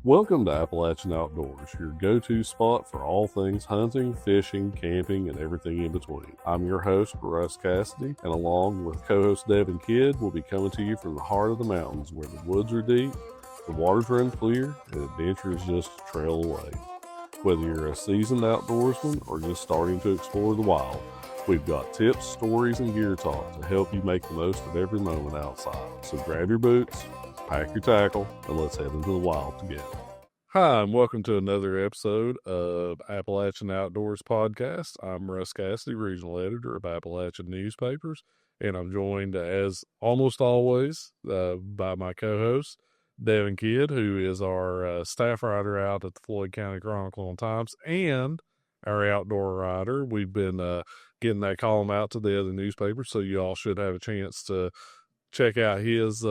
Welcome to Appalachian Outdoors, your go-to spot for all things hunting, fishing, camping, and everything in between. I'm your host, Russ Cassidy, and along with co-host Devin Kidd, we'll be coming to you from the heart of the mountains where the woods are deep, the waters run clear, and adventure is just a trail away. Whether you're a seasoned outdoorsman or just starting to explore the wild, we've got tips, stories, and gear talk to help you make the most of every moment outside. So grab your boots, pack your tackle, and let's head into the wild together. Hi, and welcome to another episode of Appalachian Outdoors Podcast. I'm Russ Cassidy, Regional Editor of Appalachian Newspapers, and I'm joined, as almost always, by my co-host, Devin Kidd, who is our staff writer out at the Floyd County Chronicle and Times, and our outdoor writer. We've been getting that column out to the other newspapers, so you all should have a chance to check out his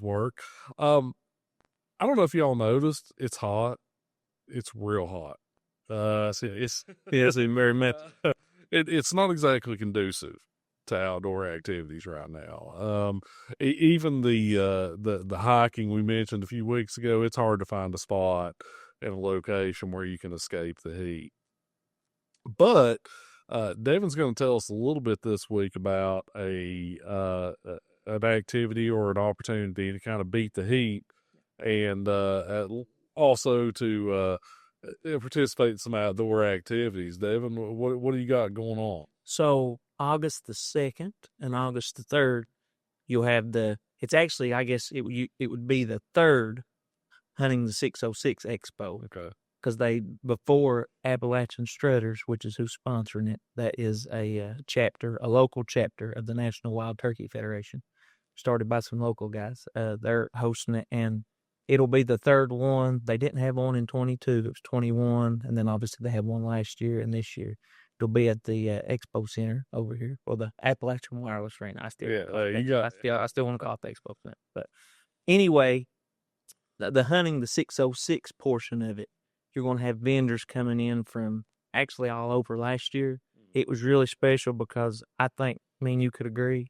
work. I don't know if y'all noticed, it's hot. It's real hot. It's very much. It's not exactly conducive to outdoor activities right now. Even the hiking we mentioned a few weeks ago, it's hard to find a spot and a location where you can escape the heat. But Devin's going to tell us a little bit this week about an activity or an opportunity to kind of beat the heat, and also to participate in some outdoor activities. Devin, what do you got going on? So August the 2nd and August the 3rd, you'll have it's actually, I guess it would be the third Hunting the 606 Expo. Okay. Because before Appalachian Strutters, which is who's sponsoring it, that is a local chapter of the National Wild Turkey Federation, started by some local guys. They're hosting it, and it'll be the third one. They didn't have one in 22. It was 21, and then obviously they had one last year, and this year it'll be at the Expo Center over here, or the Appalachian Wireless Arena. I still want to call it the Expo Center. But anyway, the Hunting the 606 portion of it, you're going to have vendors coming in from actually all over last year. It was really special because I think me and you could agree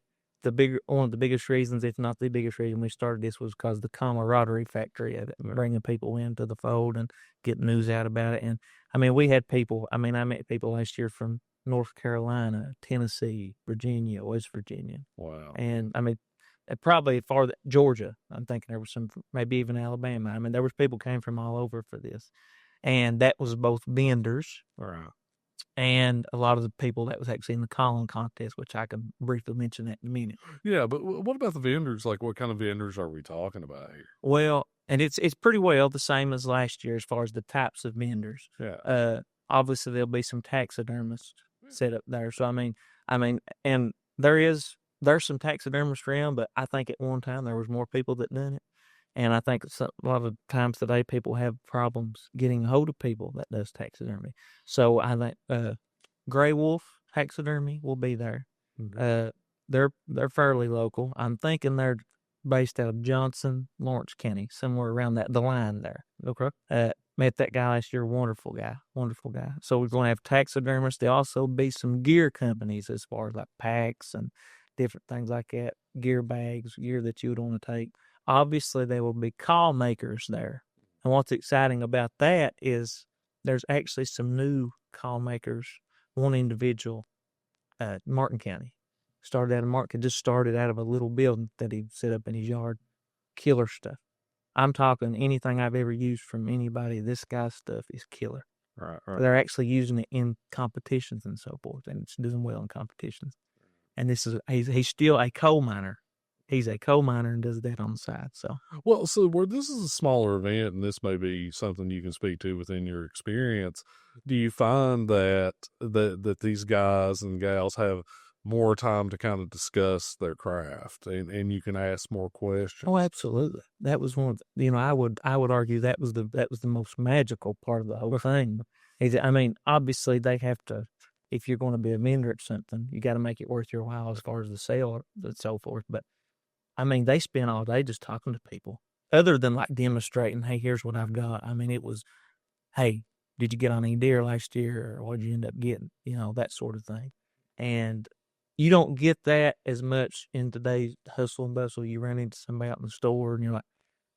one of the biggest reasons, if not the biggest reason we started this, was because the camaraderie factory of it, bringing people into the fold and getting news out about it. And I mean, I met people last year from North Carolina, Tennessee, Virginia, West Virginia. Wow. And I mean, probably Georgia. I'm thinking there was some, maybe even Alabama. I mean, there was people came from all over for this. And that was both vendors, right, and a lot of the people that was actually in the calling contest, which I can briefly mention that in a minute. Yeah, but what about the vendors? Like, what kind of vendors are we talking about here? Well, and it's pretty well the same as last year as far as the types of vendors. Yeah. Obviously there'll be some taxidermists set up there. So I mean, and there's some taxidermists around, but I think at one time there was more people that done it. And I think a lot of times today people have problems getting a hold of people that does taxidermy. So I think Gray Wolf Taxidermy will be there. Mm-hmm. They're fairly local. I'm thinking they're based out of Johnson, Lawrence County, somewhere around the line there. Okay. Met that guy last year. Wonderful guy. So we're going to have taxidermists. There'll also be some gear companies as far as like packs and different things like that, gear bags, gear that you would want to take. Obviously, there will be call makers there. And what's exciting about that is there's actually some new call makers. One individual, Martin County, just started out of a little building that he set up in his yard. Killer stuff. I'm talking anything I've ever used from anybody. This guy's stuff is killer. Right. They're actually using it in competitions and so forth, and it's doing well in competitions. And he's still a coal miner. He's a coal miner and does that on the side. So where this is a smaller event, and this may be something you can speak to within your experience, do you find that these guys and gals have more time to kind of discuss their craft and you can ask more questions? Oh, absolutely. That was one of the, I would argue that was the most magical part of the whole thing. I mean, obviously they have to, if you're going to be a vendor at something, you got to make it worth your while as far as the sale and so forth. But I mean, they spent all day just talking to people other than like demonstrating, hey, here's what I've got. I mean, it was, hey, did you get on any deer last year or what did you end up getting? That sort of thing. And you don't get that as much in today's hustle and bustle. You run into somebody out in the store and you're like,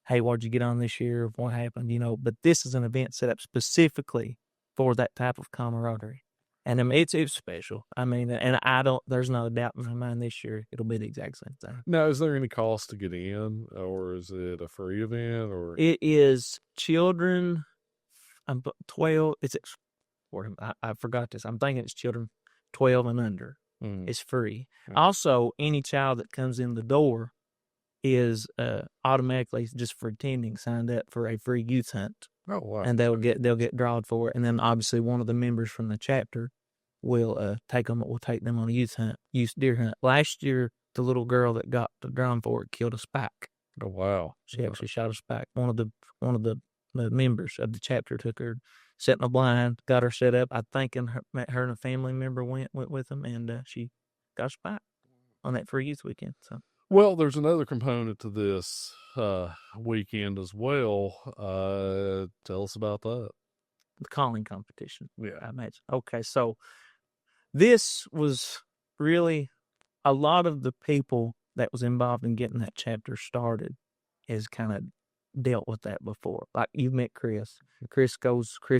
hey, what'd you get on this year? What happened? But this is an event set up specifically for that type of camaraderie. And I mean, it's special. I mean, and there's no doubt in my mind this year it'll be the exact same thing. Now, is there any cost to get in, or is it a free event? Or It is children. 12. I forgot this. I'm thinking it's children 12 and under. It's free. Also, any child that comes in the door is automatically, just for attending, signed up for a free youth hunt. Oh wow! And they'll get drawed for it. And then obviously one of the members from the chapter will take them on a youth deer hunt. Last year, the little girl that got the drawn for it killed a spike. Oh wow! She actually shot a spike. One of the members of the chapter took her, set in a blind, got her set up. I think her and a family member went with them, and she got a spike on that free youth weekend. So. Well, there's another component to this weekend as well. Tell us about that. The calling competition. Yeah. I imagine. Okay, so this was really a lot of the people that was involved in getting that chapter started has kind of dealt with that before. Like you've met Chris. Chris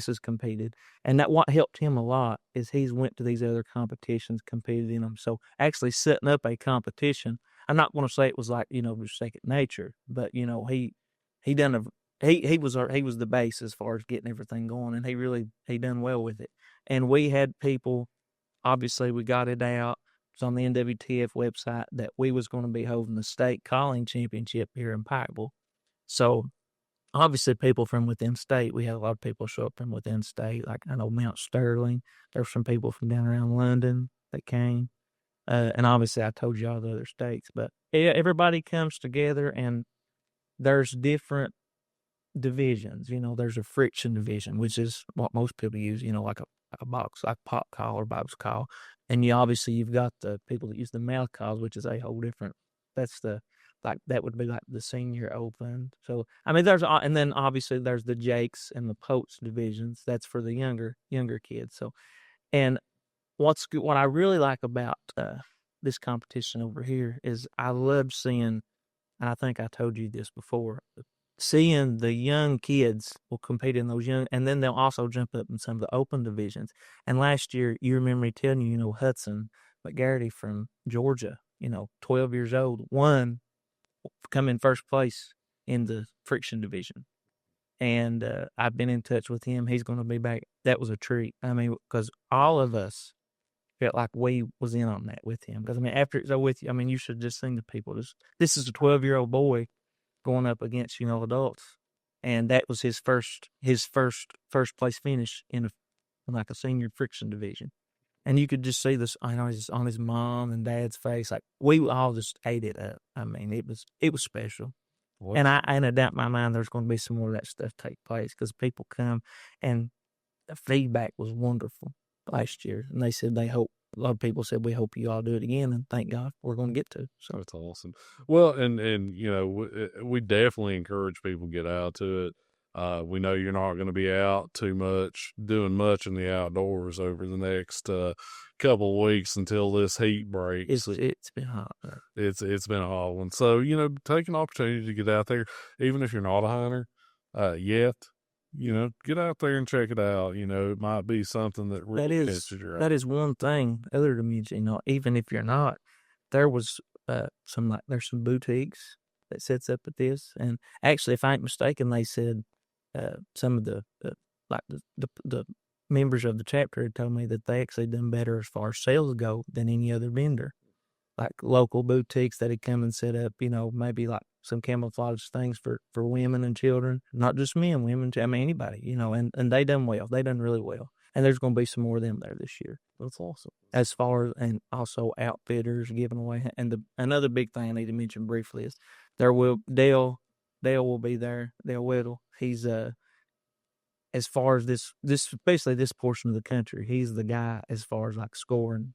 has competed. And that what helped him a lot is he's went to these other competitions, competed in them. So actually setting up a competition, I'm not going to say it was like, just second nature, but he was the base as far as getting everything going, and he done well with it. And we had people, obviously we got it out. It's on the NWTF website that we was going to be holding the state calling championship here in Pikeville. So obviously people from within state, we had a lot of people show up from within state, like I know Mount Sterling. There were some people from down around London that came. And obviously I told you all the other states, but everybody comes together, and there's different divisions. There's a friction division, which is what most people use, like a box, like pop call or box call. And you've got the people that use the mouth calls, which is a whole different, that would be like the senior open. So, I mean, and then obviously there's the Jakes and the Potes divisions. That's for the younger kids. So, and what I really like about this competition over here is I love seeing, and I think I told you this before, seeing the young kids will compete in those young, and then they'll also jump up in some of the open divisions. And last year, you remember me telling you, Hudson McGarity from Georgia, 12 years old, come in first place in the friction division. And I've been in touch with him. He's going to be back. That was a treat. I mean, because all of us felt like we was in on that with him. Because, I mean, after it's with you, I mean, you should just sing to people. This is a 12-year-old boy going up against, adults. And that was his first place finish in like a senior friction division. And you could just see this, on his mom and dad's face. Like, we all just ate it up. I mean, it was special. What? And I doubt in my mind there's going to be some more of that stuff take place, because people come, and the feedback was wonderful last year. And they said a lot of people said, we hope you all do it again, and thank God we're going to get to. So that's awesome. Well, and we definitely encourage people to get out to it. We know you're not going to be out too much, doing much in the outdoors over the next couple of weeks until this heat breaks. It's been hot. It's been a hot one. So, take an opportunity to get out there, even if you're not a hunter yet. Get out there and check it out. It might be something that really catches your eye. That is one thing. Other than mention, even if you're not, there was there's some boutiques that sets up at this, and actually, if I ain't mistaken, they said some of the members of the chapter had told me that they actually done better as far as sales go than any other vendor. Like local boutiques that had come and set up, maybe like some camouflage things for women and children, not just men, women, I mean, anybody, and they done well. They done really well. And there's going to be some more of them there this year. That's awesome. As far as, and also outfitters giving away. And another big thing I need to mention briefly is Dale will be there. Dale Whittle. He's, as far as this, especially this portion of the country, he's the guy as far as like scoring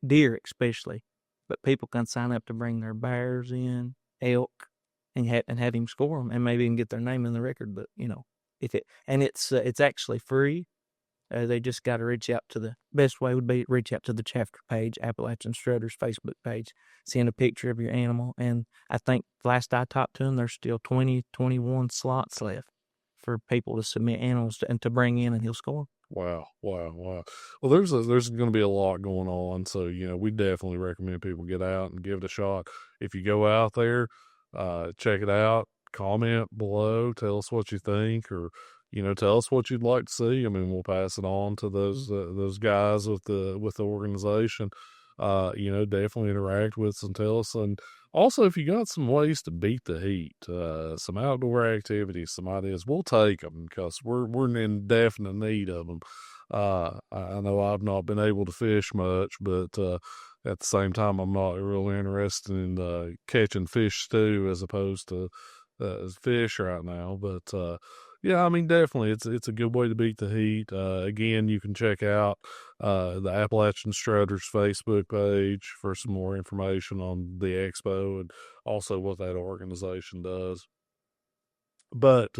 deer, especially. But people can sign up to bring their bears in, elk, and have him score them, and maybe even get their name in the record. But it's actually free. They just got to reach out to the best way would be reach out to the chapter page, Appalachian Strutters Facebook page, send a picture of your animal. And I think last I talked to them, there's still 21 slots left for people to submit animals and to bring in, and he'll score. Wow. Well, there's going to be a lot going on. So, we definitely recommend people get out and give it a shot. If you go out there, check it out, comment below, tell us what you think, or, tell us what you'd like to see. I mean, we'll pass it on to those guys with the organization. Definitely interact with us and tell us. And also, if you got some ways to beat the heat, some outdoor activities, some ideas, we'll take them because we're in definite need of them. I know I've not been able to fish much, but at the same time, I'm not really interested in catching fish stew as opposed to fish right now. But yeah, I mean, definitely, it's a good way to beat the heat. Again, you can check out the Appalachian Strutters Facebook page for some more information on the Expo and also what that organization does. But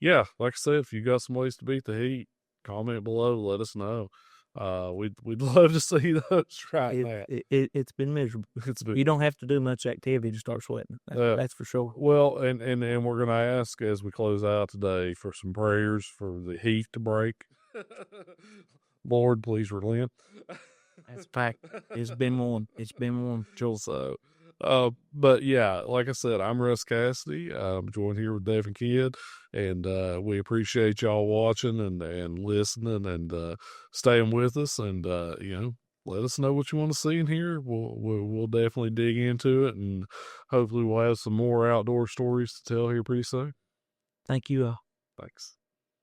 yeah, like I said, if you got some ways to beat the heat, comment below, let us know. We'd love to see those right now. It's been miserable. You don't have to do much activity to start sweating. That's for sure. Well, and we're gonna ask as we close out today for some prayers for the heat to break. Lord, please relent. That's a fact. It's been warm. It's been warm, Joel. So, but yeah, like I said, I'm Russ Cassidy. I'm joined here with Devin Kidd, and we appreciate y'all watching and listening and staying with us. And let us know what you want to see in here. We'll definitely dig into it, and hopefully we'll have some more outdoor stories to tell here pretty soon. Thank you all. Thanks.